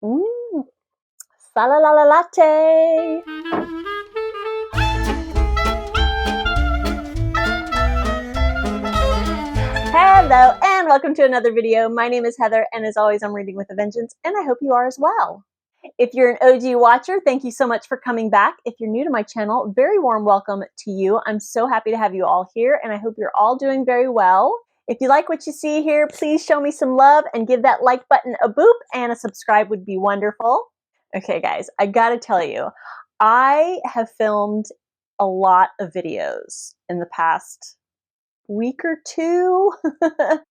Mmm, Fa-la-la-la latte. Hello and welcome to another video. My name is Heather and as always I'm reading with a vengeance and I hope you are as well. If you're an OG watcher, thank you so much for coming back. If you're new to my channel, very warm welcome to you. I'm so happy to have you all here and I hope you're all doing very well. If you like what you see here, please show me some love and give that like button a boop, and a subscribe would be wonderful. Okay guys, I gotta tell you, I have filmed a lot of videos in the past week or two,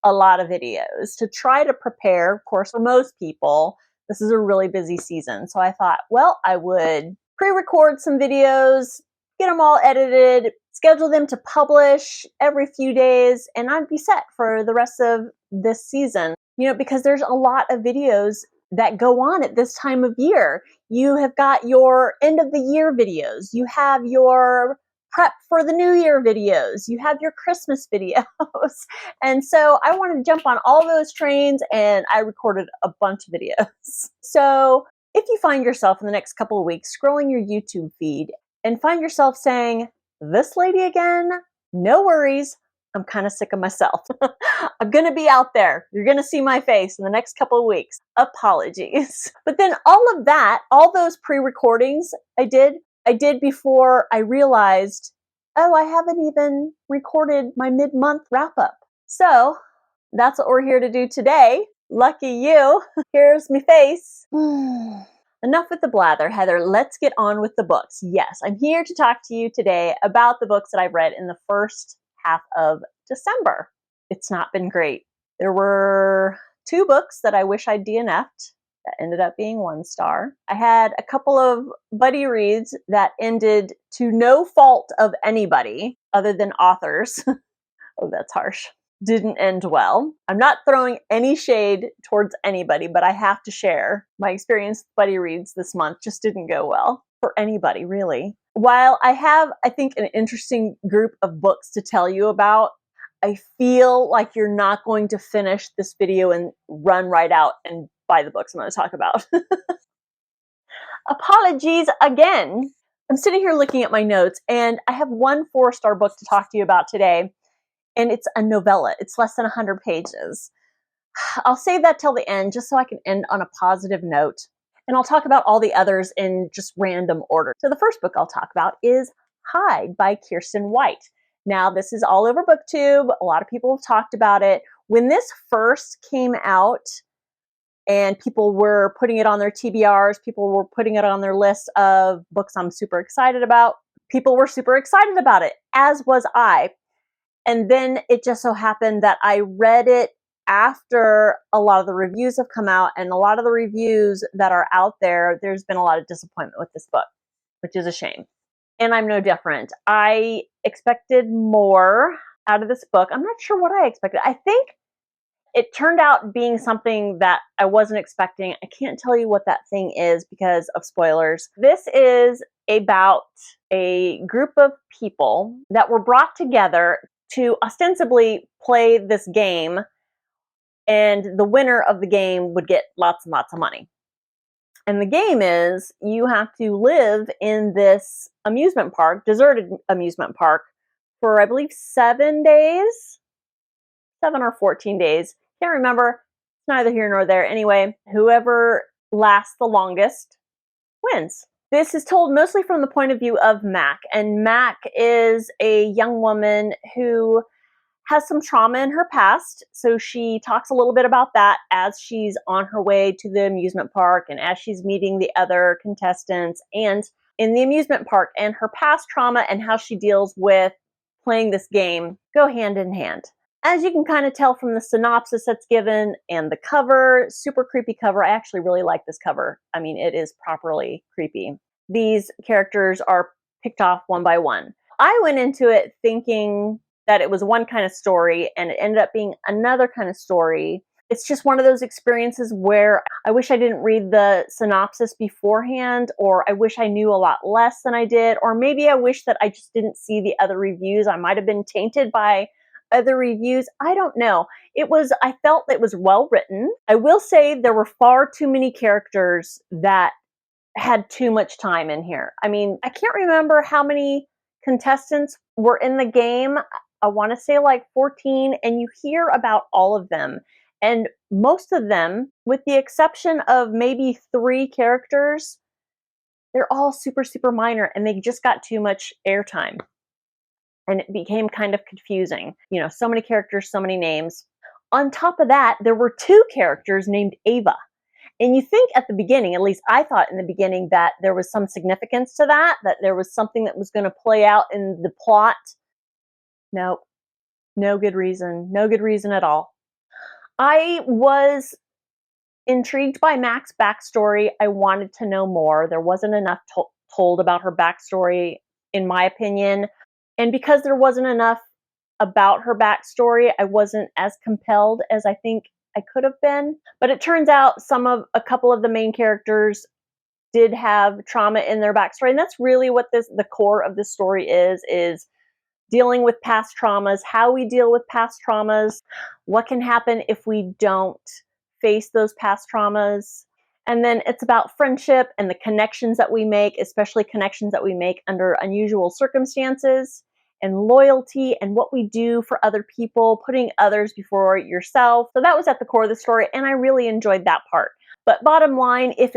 a lot of videos to try to prepare. Of course, for most people, this is a really busy season. So I thought, well, I would pre-record some videos, get them all edited, schedule them to publish every few days, and I'd be set for the rest of this season. You know, because there's a lot of videos that go on at this time of year. You have got your end of the year videos, you have your prep for the new year videos, you have your Christmas videos. And so I wanted to jump on all those trains and I recorded a bunch of videos. So if you find yourself in the next couple of weeks scrolling your YouTube feed and find yourself saying, this lady again, no worries. I'm kind of sick of myself. I'm going to be out there. You're going to see my face in the next couple of weeks. Apologies. But then all of that, all those pre-recordings I did before I realized, oh, I haven't even recorded my mid-month wrap-up. So that's what we're here to do today. Lucky you. Here's my face. Enough with the blather, Heather. Let's get on with the books. Yes, I'm here to talk to you today about the books that I've read in the first half of December. It's not been great. There were 2 books that I wish I'd DNF'd that ended up being 1 star. I had a couple of buddy reads that ended to no fault of anybody other than authors. Oh, that's harsh. Didn't end well. I'm not throwing any shade towards anybody, but I have to share my experience with buddy reads this month just didn't go well for anybody, really. While I have, I think, an interesting group of books to tell you about, I feel like you're not going to finish this video and run right out and buy the books I'm going to talk about. Apologies again. I'm sitting here looking at my notes and I have 1 4-star book to talk to you about today. And it's a novella. It's less than 100 pages. I'll save that till the end just so I can end on a positive note. And I'll talk about all the others in just random order. So the first book I'll talk about is Hide by Kiersten White. Now this is all over Booktube. A lot of people have talked about it. When this first came out and people were putting it on their TBRs, people were putting it on their list of books I'm super excited about, people were super excited about it, as was I. And then it just so happened that I read it after a lot of the reviews have come out, and a lot of the reviews that are out there, there's been a lot of disappointment with this book, which is a shame. And I'm no different. I expected more out of this book. I'm not sure what I expected. I think it turned out being something that I wasn't expecting. I can't tell you what that thing is because of spoilers. This is about a group of people that were brought together to ostensibly play this game, and the winner of the game would get lots and lots of money. And the game is you have to live in this amusement park, deserted amusement park, for I believe 7 days, 7 or 14 days. Can't remember. It's neither here nor there. Anyway, whoever lasts the longest wins. This is told mostly from the point of view of Mac, and Mac is a young woman who has some trauma in her past, so she talks a little bit about that as she's on her way to the amusement park and as she's meeting the other contestants and in the amusement park, and her past trauma and how she deals with playing this game go hand in hand. As you can kind of tell from the synopsis that's given and the cover, super creepy cover. I actually really like this cover. I mean, it is properly creepy. These characters are picked off one by one. I went into it thinking that it was one kind of story and it ended up being another kind of story. It's just one of those experiences where I wish I didn't read the synopsis beforehand, or I wish I knew a lot less than I did, or maybe I wish that I just didn't see the other reviews. I might have been tainted by other reviews, I don't know. I felt it was well written. I will say there were far too many characters that had too much time in here. I mean, I can't remember how many contestants were in the game. I want to say like 14, and you hear about all of them. And most of them, with the exception of maybe 3 characters, they're all super, super minor, and they just got too much airtime. And it became kind of confusing. You know, so many characters, so many names. On top of that, there were 2 characters named Ava. And you think at the beginning, at least I thought in the beginning, that there was some significance to that there was something that was going to play out in the plot. No, no good reason. No good reason at all. I was intrigued by Mac's backstory. I wanted to know more. There wasn't enough told about her backstory, in my opinion. And because there wasn't enough about her backstory, I wasn't as compelled as I think I could have been. But it turns out a couple of the main characters did have trauma in their backstory. And that's really what the core of this story is dealing with past traumas, how we deal with past traumas, what can happen if we don't face those past traumas. And then it's about friendship and the connections that we make, especially connections that we make under unusual circumstances, and loyalty and what we do for other people, putting others before yourself. So that was at the core of the story, and I really enjoyed that part. But bottom line, if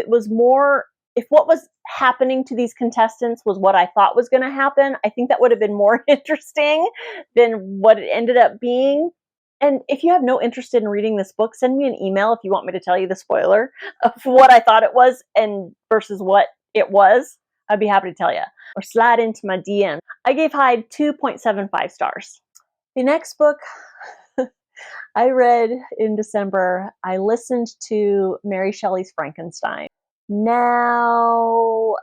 what was happening to these contestants was what I thought was going to happen, I think that would have been more interesting than what it ended up being. And if you have no interest in reading this book, send me an email if you want me to tell you the spoiler of what I thought it was and versus what it was. I'd be happy to tell you. Or slide into my DM. I gave Hyde 2.75 stars. The next book I read in December, I listened to Mary Shelley's Frankenstein. Now,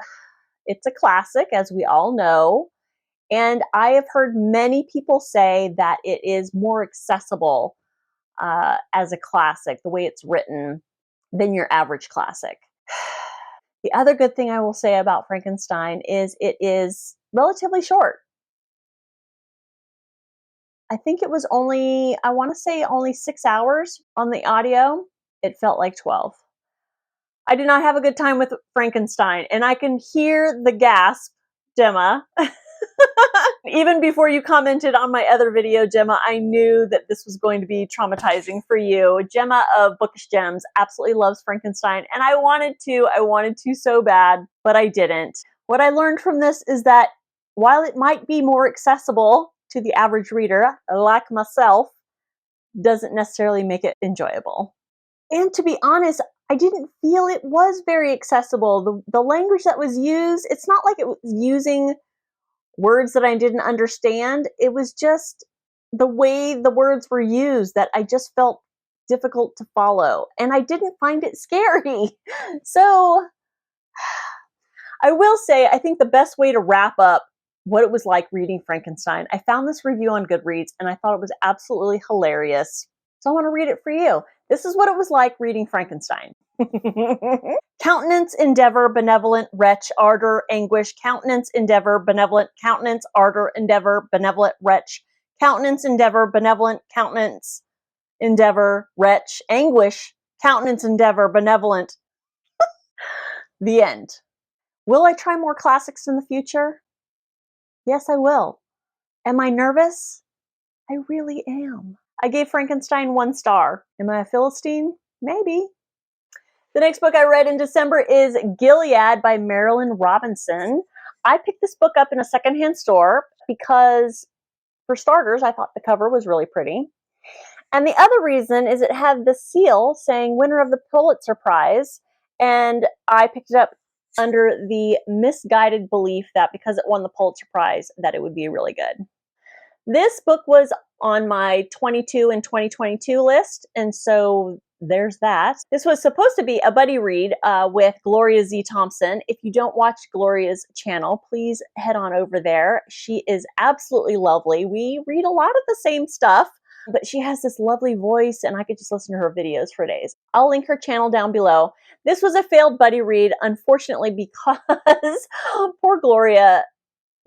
it's a classic, as we all know, and I have heard many people say that it is more accessible as a classic, the way it's written, than your average classic. The other good thing I will say about Frankenstein is it is relatively short. I think it was only 6 hours on the audio. It felt like 12. I did not have a good time with Frankenstein, and I can hear the gasp, Gemma. Even before you commented on my other video, Gemma, I knew that this was going to be traumatizing for you. Gemma of Bookish Gems absolutely loves Frankenstein, and I wanted to so bad, but I didn't. What I learned from this is that while it might be more accessible to the average reader, like myself, doesn't necessarily make it enjoyable. And to be honest, I didn't feel it was very accessible. The language that was used, it's not like it was using words that I didn't understand. It was just the way the words were used that I just felt difficult to follow. And I didn't find it scary. So I will say, I think the best way to wrap up what it was like reading Frankenstein, I found this review on Goodreads and I thought it was absolutely hilarious. So I want to read it for you. This is what it was like reading Frankenstein. Countenance, endeavor, benevolent, wretch, ardor, anguish, countenance, endeavor, benevolent, countenance, ardor, endeavor, benevolent, wretch, countenance, endeavor, benevolent, countenance, endeavor, wretch, anguish, countenance, endeavor, benevolent. The end. Will I try more classics in the future? Yes, I will. Am I nervous? I really am. I gave Frankenstein 1 star. Am I a Philistine? Maybe. The next book I read in December is Gilead by Marilynne Robinson. I picked this book up in a secondhand store because, for starters, I thought the cover was really pretty. And the other reason is it had the seal saying winner of the Pulitzer Prize, and I picked it up under the misguided belief that because it won the Pulitzer Prize, that it would be really good. This book was on my 22 and 2022 list, and so there's that. This was supposed to be a buddy read with Gloria Z. Thompson. If you don't watch Gloria's channel, please head on over there. She is absolutely lovely. We read a lot of the same stuff, but she has this lovely voice, and I could just listen to her videos for days. I'll link her channel down below. This was a failed buddy read, unfortunately, because poor Gloria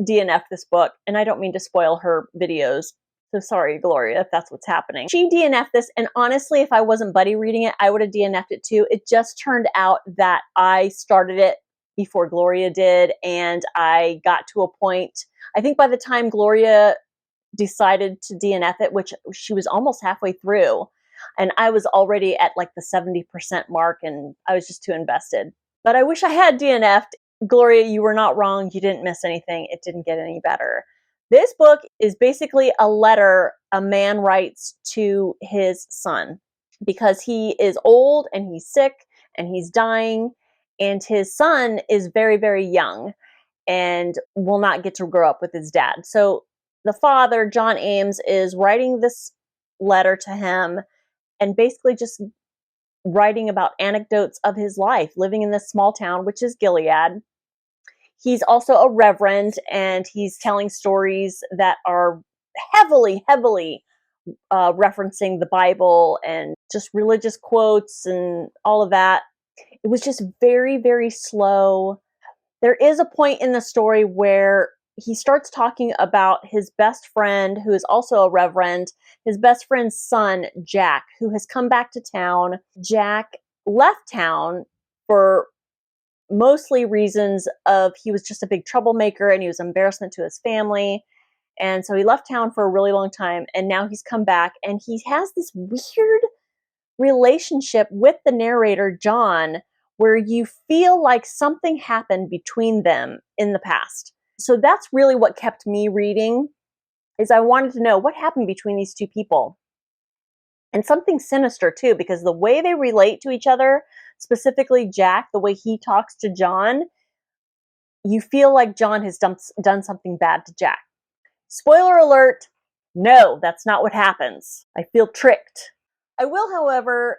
DNF'd this book, and I don't mean to spoil her videos So sorry, Gloria, if that's what's happening. She DNF'd this, and honestly, if I wasn't buddy reading it, I would have DNF'd it too. It just turned out that I started it before Gloria did, and I got to a point, I think by the time Gloria decided to DNF it, which she was almost halfway through, and I was already at like the 70% mark, and I was just too invested. But I wish I had DNF'd. Gloria, you were not wrong. You didn't miss anything. It didn't get any better. This book is basically a letter a man writes to his son because he is old and he's sick and he's dying, and his son is very, very young and will not get to grow up with his dad. So the father, John Ames, is writing this letter to him and basically just writing about anecdotes of his life living in this small town, which is Gilead. He's also a reverend, and he's telling stories that are heavily, heavily referencing the Bible and just religious quotes and all of that. It was just very, very slow. There is a point in the story where he starts talking about his best friend, who is also a reverend, his best friend's son, Jack, who has come back to town. Jack left town for mostly reasons of he was just a big troublemaker and he was an embarrassment to his family. And so he left town for a really long time, and now he's come back, and he has this weird relationship with the narrator, John, where you feel like something happened between them in the past. So that's really what kept me reading, is I wanted to know what happened between these two people. And something sinister too, because the way they relate to each other, specifically Jack, the way he talks to John, you feel like John has done something bad to Jack. Spoiler alert, no, that's not what happens. I feel tricked. I will, however,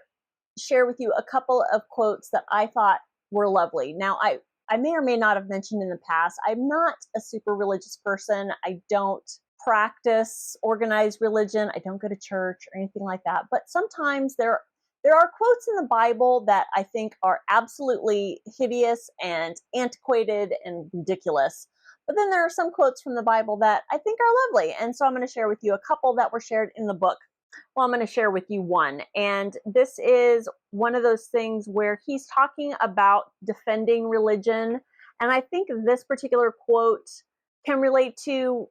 share with you a couple of quotes that I thought were lovely. Now, I may or may not have mentioned in the past, I'm not a super religious person. I don't practice organized religion. I don't go to church or anything like that. But sometimes there are quotes in the Bible that I think are absolutely hideous and antiquated and ridiculous. But then there are some quotes from the Bible that I think are lovely. And so I'm going to share with you a couple that were shared in the book. Well, I'm going to share with you one. And this is one of those things where he's talking about defending religion. And I think this particular quote can relate to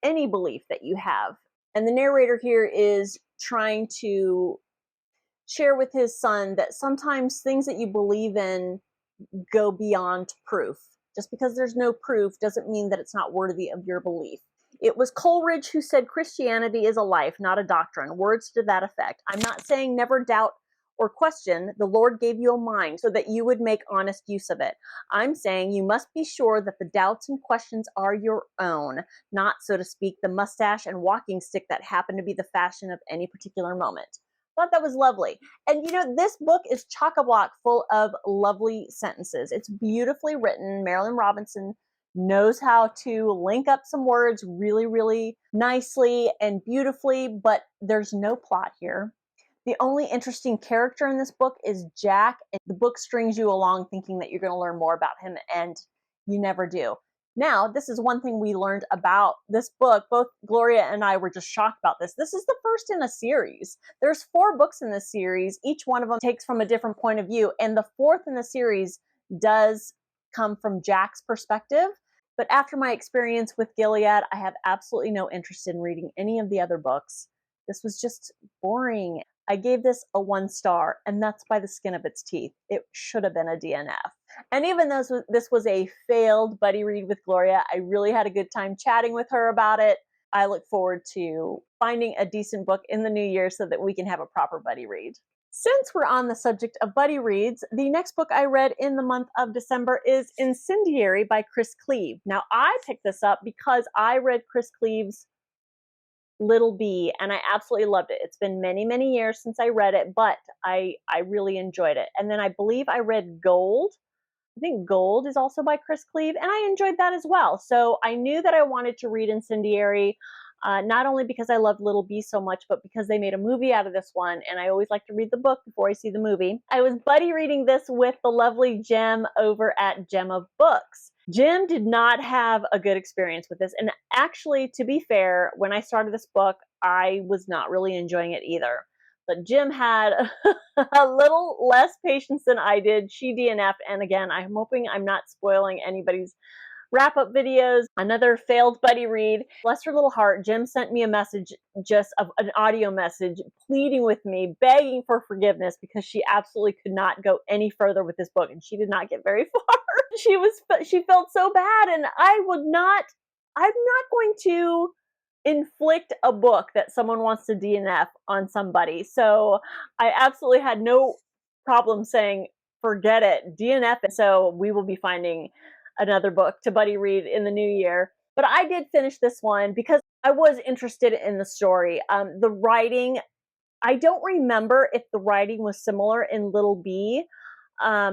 any belief that you have. And the narrator here is trying to share with his son that sometimes things that you believe in go beyond proof. Just because there's no proof doesn't mean that it's not worthy of your belief. It was Coleridge who said Christianity is a life, not a doctrine. Words to that effect. I'm not saying never doubt or question. The Lord gave you a mind so that you would make honest use of it. I'm saying you must be sure that the doubts and questions are your own, not, so to speak, the mustache and walking stick that happen to be the fashion of any particular moment. I thought that was lovely. And you know, this book is chock-a-block full of lovely sentences. It's beautifully written. Marilynne Robinson knows how to link up some words really, really nicely and beautifully, but there's no plot here. The only interesting character in this book is Jack, and the book strings you along thinking that you're going to learn more about him, and you never do. Now, this is one thing we learned about this book. Both Gloria and I were just shocked about this. This is the first in a series. There's 4 books in this series. Each one of them takes from a different point of view, and the 4th in the series does come from Jack's perspective. But after my experience with Gilead, I have absolutely no interest in reading any of the other books. This was just boring. I gave this a 1 star, and that's by the skin of its teeth. It should have been a DNF. And even though this was a failed buddy read with Gloria, I really had a good time chatting with her about it. I look forward to finding a decent book in the new year so that we can have a proper buddy read. Since we're on the subject of buddy reads, the next book I read in the month of December is Incendiary by Cleave. Now, I picked this up because I read Cleave's Little Bee, and I absolutely loved it. It's been many, many years since I read it, but I really enjoyed it. And then I believe I read Gold. I think Gold is also by Cleave, and I enjoyed that as well. So I knew that I wanted to read Incendiary, not only because I loved Little Bee so much, but because they made a movie out of this one, and I always like to read the book before I see the movie. I was buddy reading this with the lovely Gem over at Gemma Books. Jim did not have a good experience with this. And actually, to be fair, when I started this book, I was not really enjoying it either. But Jim had a little less patience than I did. She DNF'd, and again, I'm hoping I'm not spoiling anybody's wrap-up videos. Another failed buddy read. Bless her little heart, Jim sent me a message, just an audio message, pleading with me, begging for forgiveness because she absolutely could not go any further with this book, and she did not get very far. She felt so bad, and I'm not going to inflict a book that someone wants to DNF on somebody. So I absolutely had no problem saying, forget it, DNF it. So we will be finding another book to buddy read in the new year. But I did finish this one because I was interested in the story. The writing, I don't remember if the writing was similar in Little B,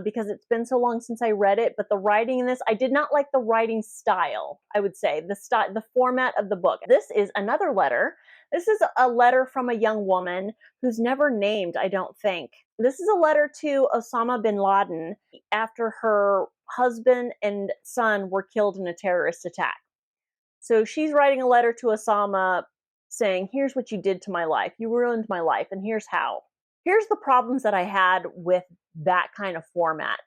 because it's been so long since I read it, but the writing in this, I did not like the writing style, I would say, the format of the book. This is another letter. This is a letter from a young woman who's never named, I don't think. This is a letter to Osama bin Laden after her husband and son were killed in a terrorist attack. So she's writing a letter to Osama saying, here's what you did to my life. You ruined my life, and here's how. Here's the problems that I had with that kind of format.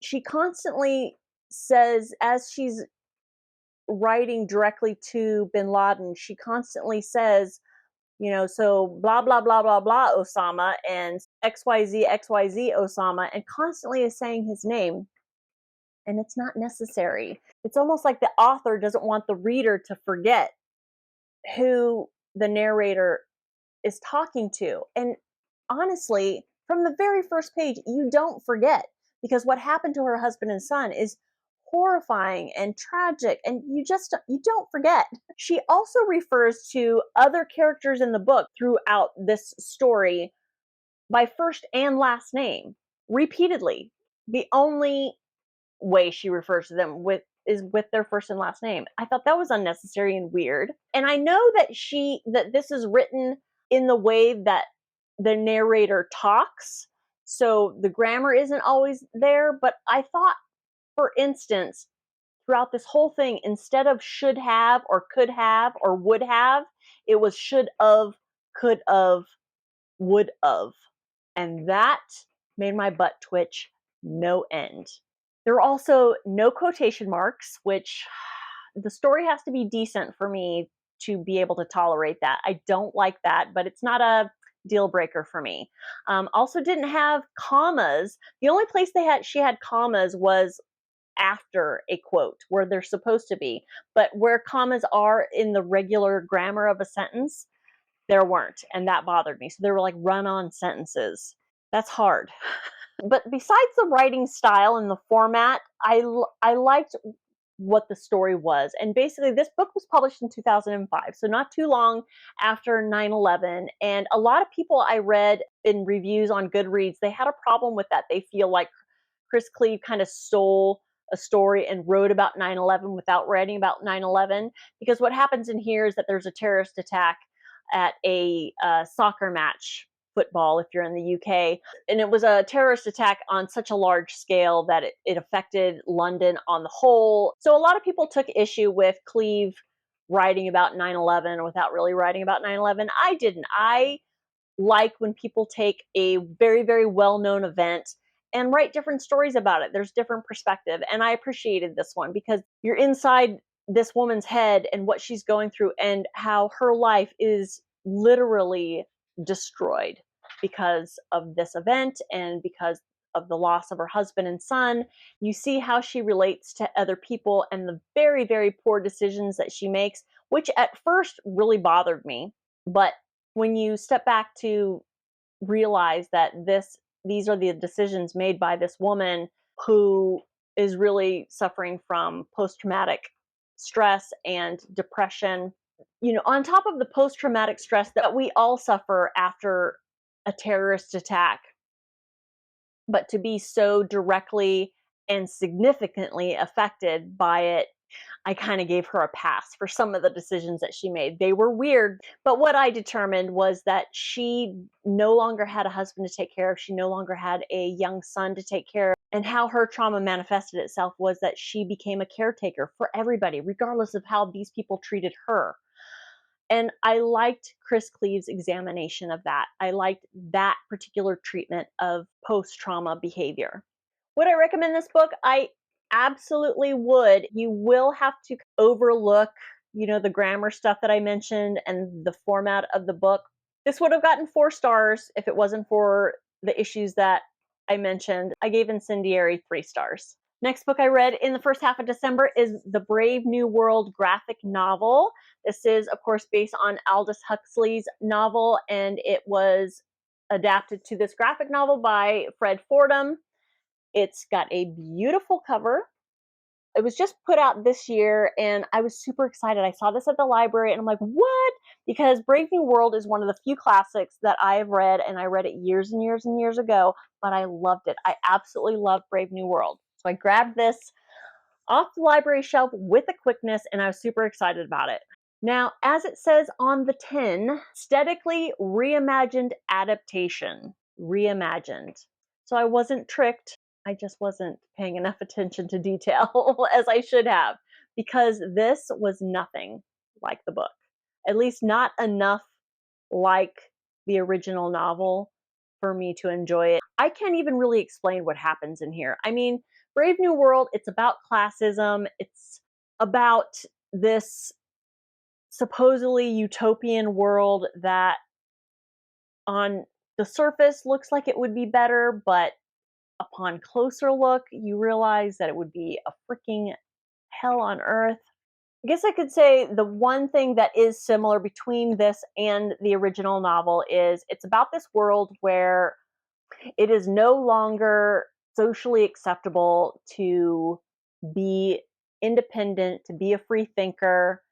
She constantly says, as she's writing directly to bin Laden, she constantly says, you know, so blah, blah, blah, blah, blah, Osama, and XYZ, XYZ, Osama, and constantly is saying his name. And it's not necessary. It's almost like the author doesn't want the reader to forget who the narrator is talking to. And honestly, from the very first page, you don't forget, because what happened to her husband and son is horrifying and tragic, and you don't forget. She also refers to other characters in the book throughout this story by first and last name repeatedly. The only way she refers to them is with their first and last name. I thought that was unnecessary and weird. And I know that this is written in the way that the narrator talks, so the grammar isn't always there, but I thought, for instance, throughout this whole thing, instead of should have or could have or would have, it was should of, could of, would of. And that made my butt twitch no end. There are also no quotation marks, which the story has to be decent for me to be able to tolerate that. I don't like that, but it's not a deal breaker for me. Also didn't have commas. The only place she had commas was after a quote, where they're supposed to be. But where commas are in the regular grammar of a sentence, there weren't, and that bothered me. So they were like run-on sentences. That's hard. But besides the writing style and the format, I liked what the story was. And basically, this book was published in 2005, so not too long after 9/11. And a lot of people I read in reviews on Goodreads, they had a problem with that. They feel like Chris Cleave kind of stole a story and wrote about 9/11 without writing about 9/11. Because what happens in here is that there's a terrorist attack at a soccer match, football if you're in the UK, and it was a terrorist attack on such a large scale that it affected London on the whole. So a lot of people took issue with Cleave writing about 9/11 without really writing about 9/11. I didn't. I like when people take a very, very well-known event and write different stories about it. There's different perspective, and I appreciated this one because you're inside this woman's head and what she's going through and how her life is literally destroyed because of this event and because of the loss of her husband and son. You see how she relates to other people and the very, very poor decisions that she makes, which at first really bothered me. But when you step back to realize that these are the decisions made by this woman who is really suffering from post-traumatic stress and depression, you know, on top of the post-traumatic stress that we all suffer after a terrorist attack, but to be so directly and significantly affected by it, I kind of gave her a pass for some of the decisions that she made. They were weird, but what I determined was that she no longer had a husband to take care of. She no longer had a young son to take care of. And how her trauma manifested itself was that she became a caretaker for everybody, regardless of how these people treated her. And I liked Chris Cleave's examination of that. I liked that particular treatment of post-trauma behavior. Would I recommend this book? I absolutely would. You will have to overlook, the grammar stuff that I mentioned and the format of the book. This would have gotten 4 stars if it wasn't for the issues that I mentioned. I gave Incendiary 3 stars. Next book I read in the first half of December is the Brave New World graphic novel. This is, of course, based on Aldous Huxley's novel, and it was adapted to this graphic novel by Fordham. It's got a beautiful cover. It was just put out this year, and I was super excited. I saw this at the library, and I'm like, what? Because Brave New World is one of the few classics that I've read, and I read it years and years and years ago, but I loved it. I absolutely loved Brave New World. So I grabbed this off the library shelf with a quickness, and I was super excited about it. Now, as it says on the tin, aesthetically reimagined adaptation. Reimagined. So I wasn't tricked. I just wasn't paying enough attention to detail as I should have, because this was nothing like the book. At least not enough like the original novel for me to enjoy it. I can't even really explain what happens in here. I mean, Brave New World, it's about classism. It's about this supposedly utopian world that on the surface looks like it would be better, but upon closer look, you realize that it would be a freaking hell on earth. I guess I could say the one thing that is similar between this and the original novel is it's about this world where it is no longer socially acceptable to be independent, to be a free thinker.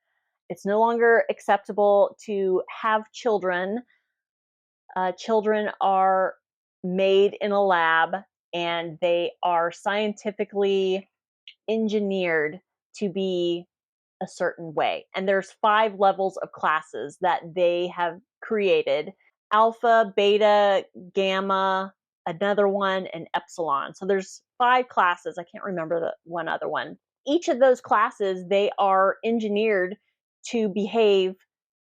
It's no longer acceptable to have children. Children are made in a lab, and they are scientifically engineered to be a certain way. And there's 5 levels of classes that they have created: alpha, beta, gamma, another one, and epsilon. So there's 5 classes. I can't remember the one other one. Each of those classes, they are engineered to behave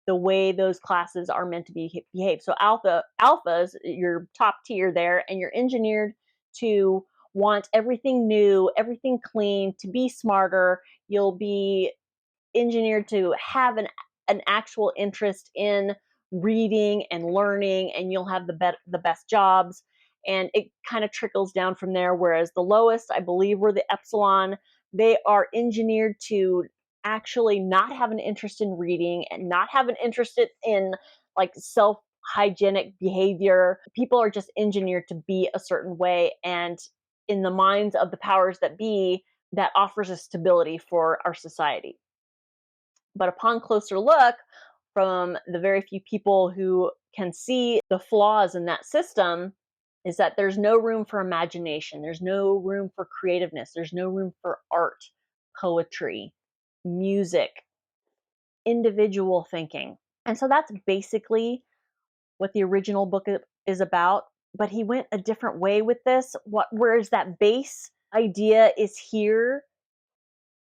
the way those classes are meant to behave. So alphas, your top tier there, and you're engineered to want everything new, everything clean, to be smarter. You'll be engineered to have an actual interest in reading and learning, and you'll have the best jobs. And it kind of trickles down from there. Whereas the lowest, I believe, were the epsilon. They are engineered to actually not have an interest in reading and not have an interest in like self-hygienic behavior. People are just engineered to be a certain way, and in the minds of the powers that be, that offers a stability for our society. But upon closer look, from the very few people who can see the flaws in that system, is that there's no room for imagination. There's no room for creativeness. There's no room for art, poetry, music, individual thinking. And so that's basically what the original book is about. But he went a different way with this. Whereas that base idea is here,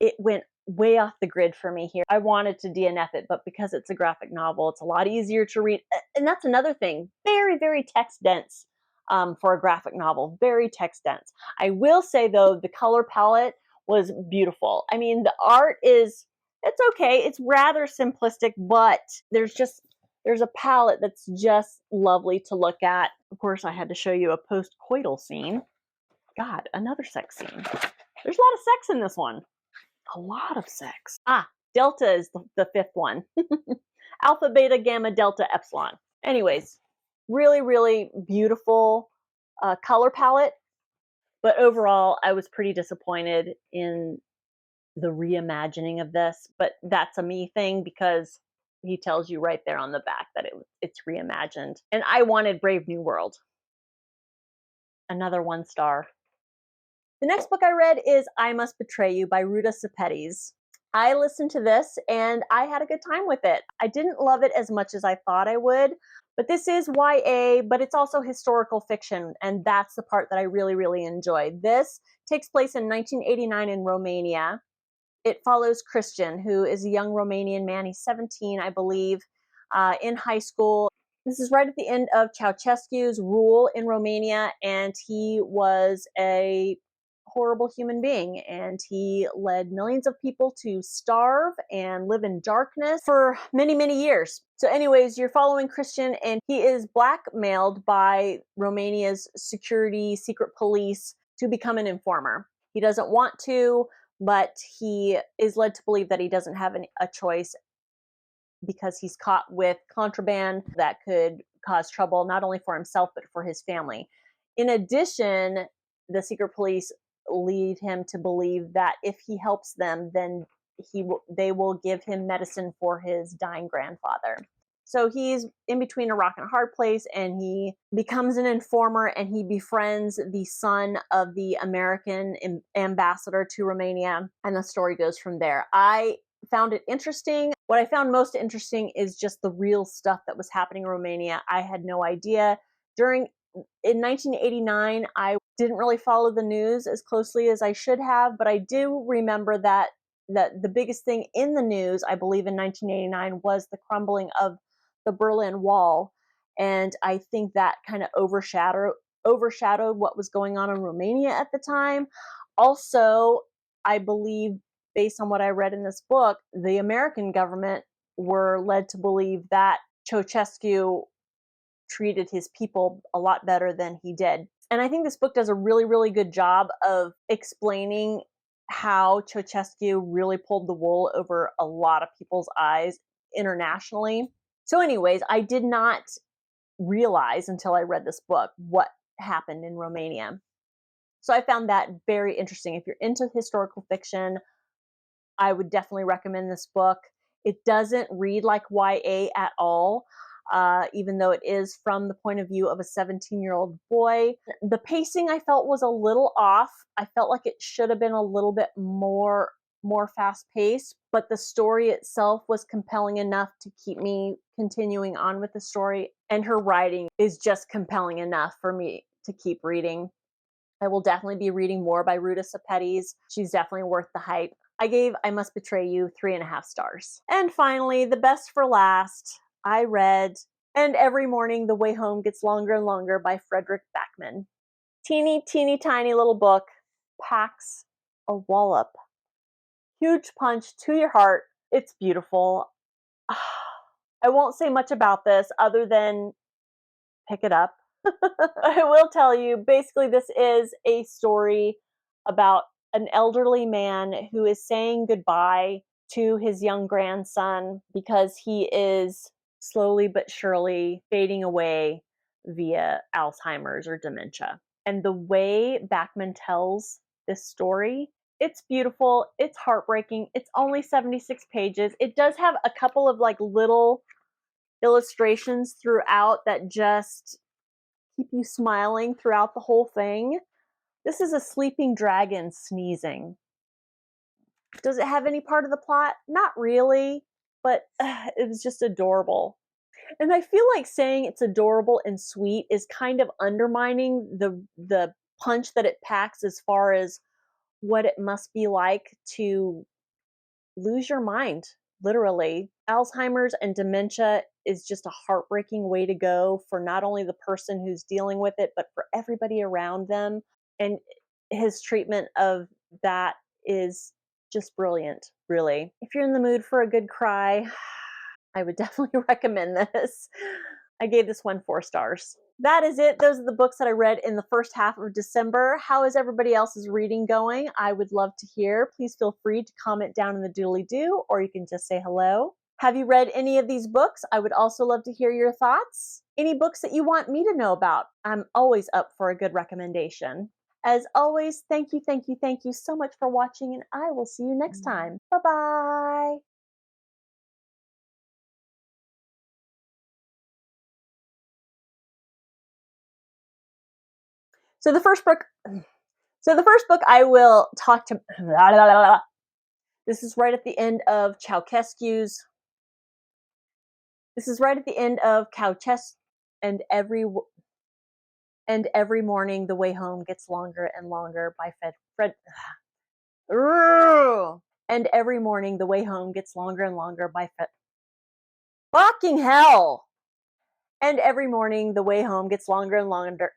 it went way off the grid for me here. I wanted to DNF it, but because it's a graphic novel, it's a lot easier to read. And that's another thing, very, very text dense for a graphic novel, very text dense. I will say though, the color palette was beautiful. I mean, the art it's okay. It's rather simplistic, but there's a palette that's just lovely to look at. Of course, I had to show you a post-coital scene. God, another sex scene. There's a lot of sex in this one. A lot of sex. Delta is the 5th one. Alpha, beta, gamma, delta, epsilon. Anyways, really, really beautiful color palette. But overall, I was pretty disappointed in the reimagining of this. But that's a me thing, because he tells you right there on the back that it's reimagined. And I wanted Brave New World. Another 1 star. The next book I read is I Must Betray You by Ruta Sepetys. I listened to this and I had a good time with it. I didn't love it as much as I thought I would, but this is YA, but it's also historical fiction, and that's the part that I really, really enjoyed. This takes place in 1989 in Romania. it follows Christian, who is a young Romanian man. He's 17, I believe, in high school. This is right at the end of Ceausescu's rule in Romania, and he was a horrible human being, and he led millions of people to starve and live in darkness for many, many years. So anyways, you're following Christian, and he is blackmailed by Romania's secret police to become an informer. He doesn't want to, but he is led to believe that he doesn't have a choice, because he's caught with contraband that could cause trouble not only for himself but for his family. In addition, the secret police lead him to believe that if he helps them, then they will give him medicine for his dying grandfather. So he's in between a rock and a hard place, and he becomes an informer, and he befriends the son of the American ambassador to Romania, and the story goes from there. I found it interesting. What I found most interesting is just the real stuff that was happening in Romania. I had no idea. In 1989, I didn't really follow the news as closely as I should have, but I do remember that the biggest thing in the news, I believe in 1989, was the crumbling of the Berlin Wall. And I think that kind of overshadowed what was going on in Romania at the time. Also, I believe, based on what I read in this book, the American government were led to believe that Ceausescu treated his people a lot better than he did. And I think this book does a really, really good job of explaining how Ceausescu really pulled the wool over a lot of people's eyes internationally. So anyways, I did not realize until I read this book what happened in Romania. So I found that very interesting. If you're into historical fiction, I would definitely recommend this book. It doesn't read like YA at all, even though it is from the point of view of a 17-year-old boy. The pacing I felt was a little off. I felt like it should have been a little bit more fast-paced, but the story itself was compelling enough to keep me continuing on with the story, and her writing is just compelling enough for me to keep reading. I will definitely be reading more by Ruta Sepetys. She's definitely worth the hype. I gave I Must Betray You 3.5 stars. And finally, the best for last, I read And Every Morning the Way Home Gets Longer and Longer by Fredrik Backman. Teeny, teeny, tiny little book, packs a wallop. Huge punch to your heart. It's beautiful. I won't say much about this other than pick it up. I will tell you, basically, this is a story about an elderly man who is saying goodbye to his young grandson because he is slowly but surely fading away via Alzheimer's or dementia. And the way Backman tells this story, it's beautiful, it's heartbreaking, it's only 76 pages. It does have a couple of like little illustrations throughout that just keep you smiling throughout the whole thing. This is a sleeping dragon sneezing. Does it have any part of the plot? Not really, but it was just adorable. And I feel like saying it's adorable and sweet is kind of undermining the punch that it packs as far as what it must be like to lose your mind, literally. Alzheimer's and dementia is just a heartbreaking way to go for not only the person who's dealing with it, but for everybody around them. And his treatment of that is just brilliant, really. If you're in the mood for a good cry, I would definitely recommend this. I gave this one 4 stars. That is it. Those are the books that I read in the first half of December. How is everybody else's reading going? I would love to hear. Please feel free to comment down in the doodly-doo, or you can just say hello. Have you read any of these books? I would also love to hear your thoughts. Any books that you want me to know about? I'm always up for a good recommendation. As always, thank you so much for watching, and I will see you next time. Bye-bye. So the first book I will talk to. This is right at the end of Ceausescu's. This is right at the end of Ceausescu, and every morning the way home gets longer and longer by Fred. And every morning the way home gets longer and longer by foot. Fucking hell! And every morning the way home gets longer and longer